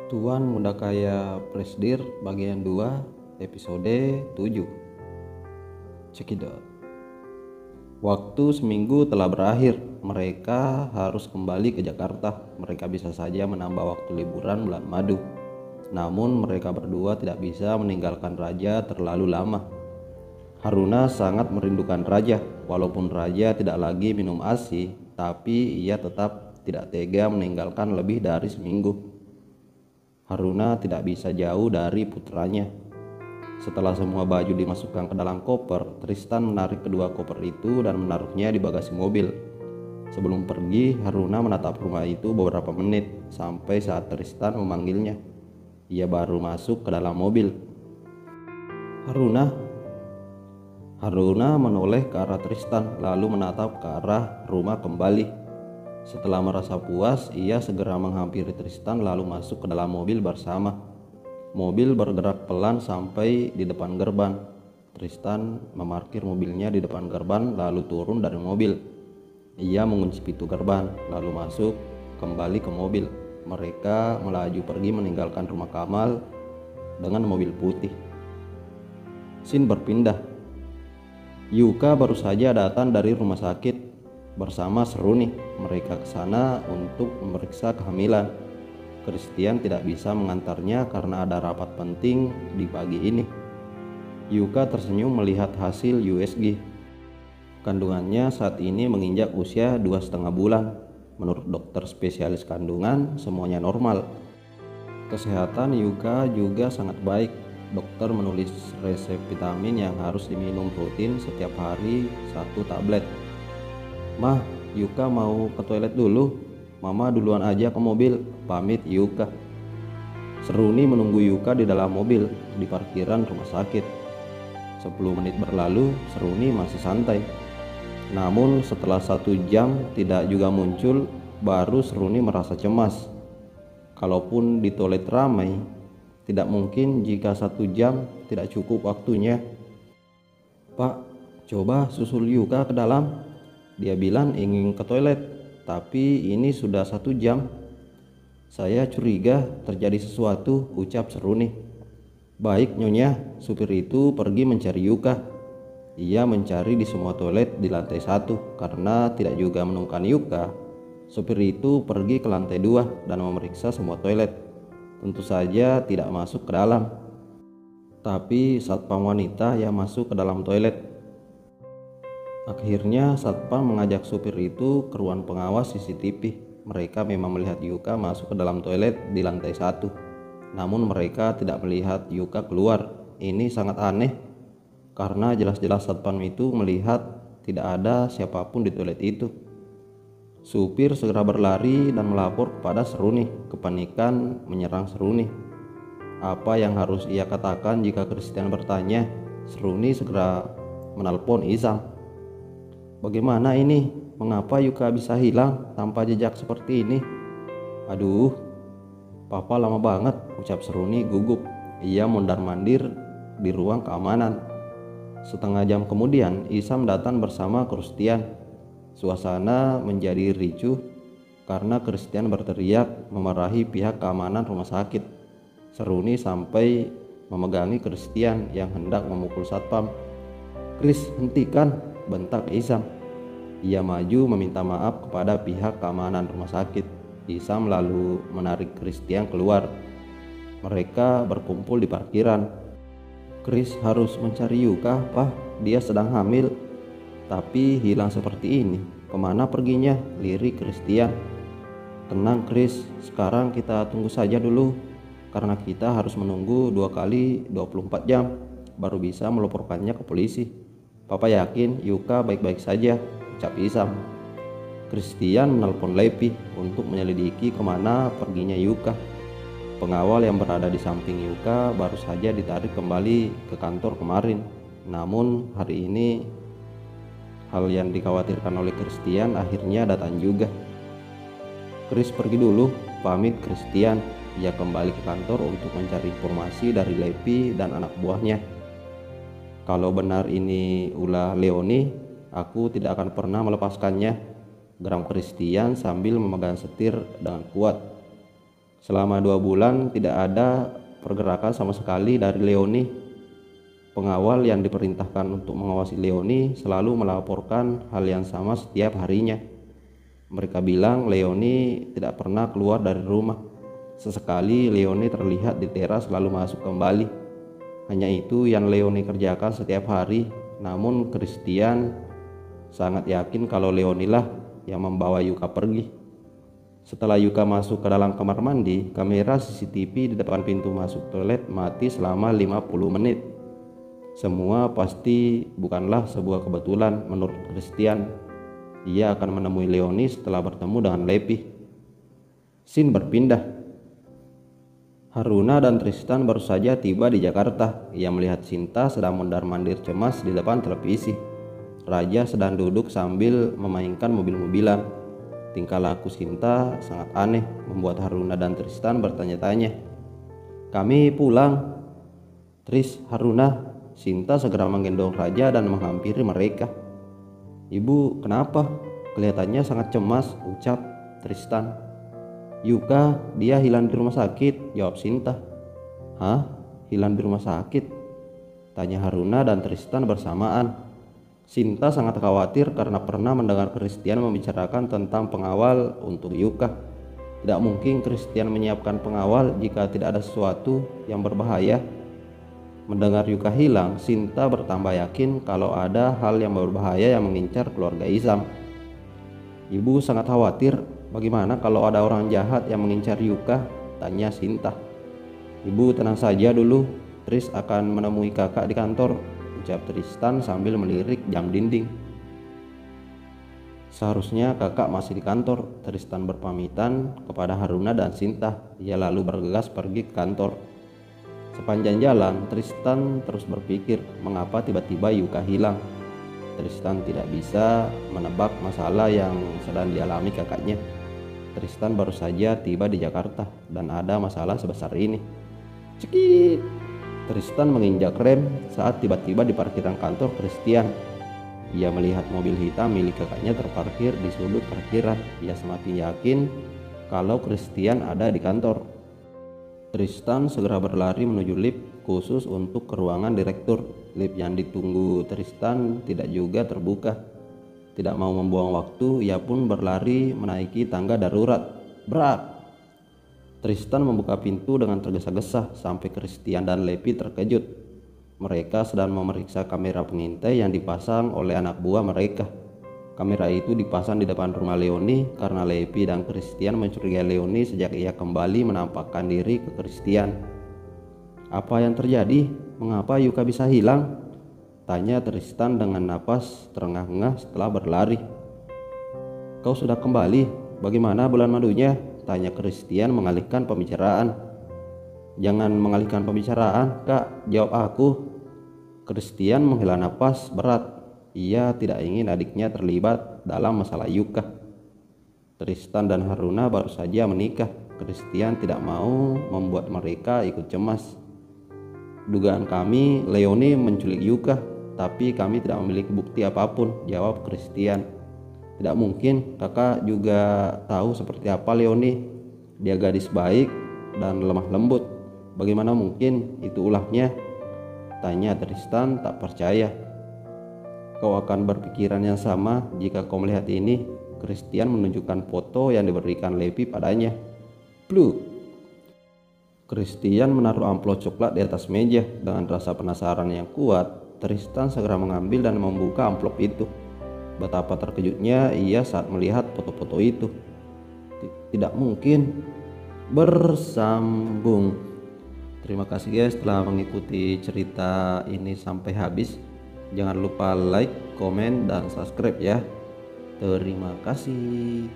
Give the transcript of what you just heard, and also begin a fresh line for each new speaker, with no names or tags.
Tuan Muda Kaya Presdir bagian 2 episode 7. Cekidot. Waktu seminggu telah berakhir. Mereka harus kembali ke Jakarta. Mereka bisa saja menambah waktu liburan bulan madu. Namun mereka berdua tidak bisa meninggalkan Raja terlalu lama. Haruna sangat merindukan Raja. Walaupun Raja tidak lagi minum ASI, tapi ia tetap tidak tega meninggalkan lebih dari seminggu. Haruna tidak bisa jauh dari putranya. Setelah semua baju dimasukkan ke dalam koper, Tristan menarik kedua koper itu dan menaruhnya di bagasi mobil. Sebelum pergi, Haruna menatap rumah itu beberapa menit, sampai saat Tristan memanggilnya. Ia baru masuk ke dalam mobil. Haruna. Haruna menoleh ke arah Tristan, lalu menatap ke arah rumah kembali. Setelah merasa puas, ia segera menghampiri Tristan lalu masuk ke dalam mobil bersama. Mobil bergerak pelan sampai di depan gerbang. Tristan memarkir mobilnya di depan gerbang lalu turun dari mobil. Ia mengunci pintu gerbang lalu masuk kembali ke mobil. Mereka melaju pergi meninggalkan rumah Kamal dengan mobil putih. Scene berpindah. Yuka baru saja datang dari rumah sakit bersama Seruni. Mereka ke sana untuk memeriksa kehamilan. Christian tidak bisa mengantarnya karena ada rapat penting di pagi ini. Yuka tersenyum melihat hasil USG. Kandungannya saat ini menginjak usia 2,5 bulan. Menurut dokter spesialis kandungan, semuanya normal. Kesehatan Yuka juga sangat baik. Dokter menulis resep vitamin yang harus diminum rutin setiap hari 1 tablet. Mah, Yuka mau ke toilet dulu. Mama duluan aja ke mobil, pamit Yuka. Seruni menunggu Yuka di dalam mobil di parkiran rumah sakit. 10 menit berlalu, Seruni masih santai. Namun setelah 1 jam tidak juga muncul, baru Seruni merasa cemas. Kalaupun di toilet ramai, tidak mungkin jika 1 jam tidak cukup waktunya. Pak, coba susul Yuka ke dalam. Dia bilang ingin ke toilet, tapi ini sudah 1 jam. Saya curiga terjadi sesuatu, ucap Seruni. Baik Nyonya, supir itu pergi mencari Yuka. Ia mencari di semua toilet di lantai 1. Karena tidak juga menemukan Yuka, supir itu pergi ke lantai 2 dan memeriksa semua toilet. Tentu saja tidak masuk ke dalam. Tapi satpam wanita yang masuk ke dalam toilet. Akhirnya satpam mengajak supir itu ke ruang pengawas CCTV. Mereka memang melihat Yuka masuk ke dalam toilet di lantai 1. Namun mereka tidak melihat Yuka keluar. Ini sangat aneh karena jelas-jelas satpam itu melihat tidak ada siapapun di toilet itu. Supir segera berlari dan melapor kepada Seruni. Kepanikan menyerang Seruni. Apa yang harus ia katakan jika Christian bertanya? Seruni segera menelpon Isam. Bagaimana ini? Mengapa Yuka bisa hilang tanpa jejak seperti ini? Aduh, papa lama banget, ucap Seruni gugup. Ia mondar-mandir di ruang keamanan. Setengah jam kemudian, Isam datang bersama Christian. Suasana menjadi ricuh karena Christian berteriak memarahi pihak keamanan rumah sakit. Seruni sampai memegangi Christian yang hendak memukul satpam. Chris, hentikan, bentak Isam. Ia maju meminta maaf kepada pihak keamanan rumah sakit. Isam lalu menarik Christian keluar. Mereka berkumpul di parkiran. Chris harus mencari Yuka, Pak. Dia sedang hamil. Tapi hilang seperti ini. Kemana perginya? Lirik Christian. Tenang Chris, sekarang kita tunggu saja dulu. Karena kita harus menunggu 2 kali 24 jam. Baru bisa melaporkannya ke polisi. Papa yakin Yuka baik-baik saja, ucap Isam. Christian menelpon Lepi untuk menyelidiki kemana perginya Yuka. Pengawal yang berada di samping Yuka baru saja ditarik kembali ke kantor kemarin. Namun hari ini hal yang dikhawatirkan oleh Christian akhirnya datang juga. Chris pergi dulu, pamit Christian. Ia kembali ke kantor untuk mencari informasi dari Lepi dan anak buahnya. Kalau benar ini ulah Leoni, aku tidak akan pernah melepaskannya, geram Christian sambil memegang setir dengan kuat. Selama 2 bulan tidak ada pergerakan sama sekali dari Leoni. Pengawal yang diperintahkan untuk mengawasi Leoni selalu melaporkan hal yang sama setiap harinya. Mereka bilang Leoni tidak pernah keluar dari rumah. Sesekali Leoni terlihat di teras lalu masuk kembali. Hanya itu yang Leoni kerjakan setiap hari. Namun Christian sangat yakin kalau Leoni lah yang membawa Yuka pergi. Setelah Yuka masuk ke dalam kamar mandi, kamera CCTV di depan pintu masuk toilet mati selama 50 menit. Semua pasti bukanlah sebuah kebetulan menurut Christian. Ia akan menemui Leoni setelah bertemu dengan Lepi. Scene berpindah. Haruna dan Tristan baru saja tiba di Jakarta. Ia melihat Sinta sedang mondar-mandir cemas di depan televisi. Raja sedang duduk sambil memainkan mobil-mobilan. Tingkah laku Sinta sangat aneh, membuat Haruna dan Tristan bertanya-tanya. "Kami pulang." "Tris, Haruna." Sinta segera menggendong Raja dan menghampiri mereka. "Ibu, kenapa? Kelihatannya sangat cemas," ucap Tristan. "Yuka, dia hilang di rumah sakit," jawab Sinta. "Hah? Hilang di rumah sakit?" tanya Haruna dan Tristan bersamaan. Sinta sangat khawatir karena pernah mendengar Christian membicarakan tentang pengawal untuk Yuka. Tidak mungkin Christian menyiapkan pengawal jika tidak ada sesuatu yang berbahaya. Mendengar Yuka hilang, Sinta bertambah yakin kalau ada hal yang berbahaya yang mengincar keluarga Izam. "Ibu sangat khawatir. Bagaimana kalau ada orang jahat yang mengincar Yuka?" tanya Sinta. "Ibu tenang saja dulu. Tris akan menemui kakak di kantor," ucap Tristan sambil melirik jam dinding. "Seharusnya kakak masih di kantor." Tristan berpamitan kepada Haruna dan Sinta. Ia lalu bergegas pergi ke kantor. Sepanjang jalan, Tristan terus berpikir mengapa tiba-tiba Yuka hilang. Tristan tidak bisa menebak masalah yang sedang dialami kakaknya. Tristan baru saja tiba di Jakarta dan ada masalah sebesar ini. Cekit! Tristan menginjak rem saat tiba-tiba di parkiran kantor Christian. Ia melihat mobil hitam milik kakaknya terparkir di sudut parkiran. Ia semakin yakin kalau Christian ada di kantor. Tristan segera berlari menuju lift khusus untuk ke ruangan direktur. Lift yang ditunggu Tristan tidak juga terbuka. Tidak mau membuang waktu, ia pun berlari menaiki tangga darurat. Brak! Tristan membuka pintu dengan tergesa-gesa sampai Christian dan Lepi terkejut. Mereka sedang memeriksa kamera pengintai yang dipasang oleh anak buah mereka. Kamera itu dipasang di depan rumah Leoni karena Lepi dan Christian mencurigai Leoni sejak ia kembali menampakkan diri ke Christian. "Apa yang terjadi? Mengapa Yuka bisa hilang?" tanya Tristan dengan napas terengah-engah setelah berlari. "Kau sudah kembali? Bagaimana bulan madunya?" tanya Christian mengalihkan pembicaraan. "Jangan mengalihkan pembicaraan, Kak, jawab aku." Christian menghela napas berat. Ia tidak ingin adiknya terlibat dalam masalah Yuka. Tristan dan Haruna baru saja menikah. Christian tidak mau membuat mereka ikut cemas. "Dugaan kami Leoni menculik Yuka, tapi kami tidak memiliki bukti apapun," jawab Christian. "Tidak mungkin, kakak juga tahu seperti apa Leoni. Dia gadis baik dan lemah lembut. Bagaimana mungkin itu ulahnya?" tanya Tristan tak percaya. "Kau akan berpikiran yang sama jika kau melihat ini." Christian menunjukkan foto yang diberikan Lepi padanya. Pluk! Christian menaruh amplop coklat di atas meja. Dengan rasa penasaran yang kuat, Tristan segera mengambil dan membuka amplop itu. Betapa terkejutnya ia saat melihat foto-foto itu. Tidak mungkin. Bersambung. Terima kasih guys telah mengikuti cerita ini sampai habis. Jangan lupa like, komen, dan subscribe ya. Terima kasih.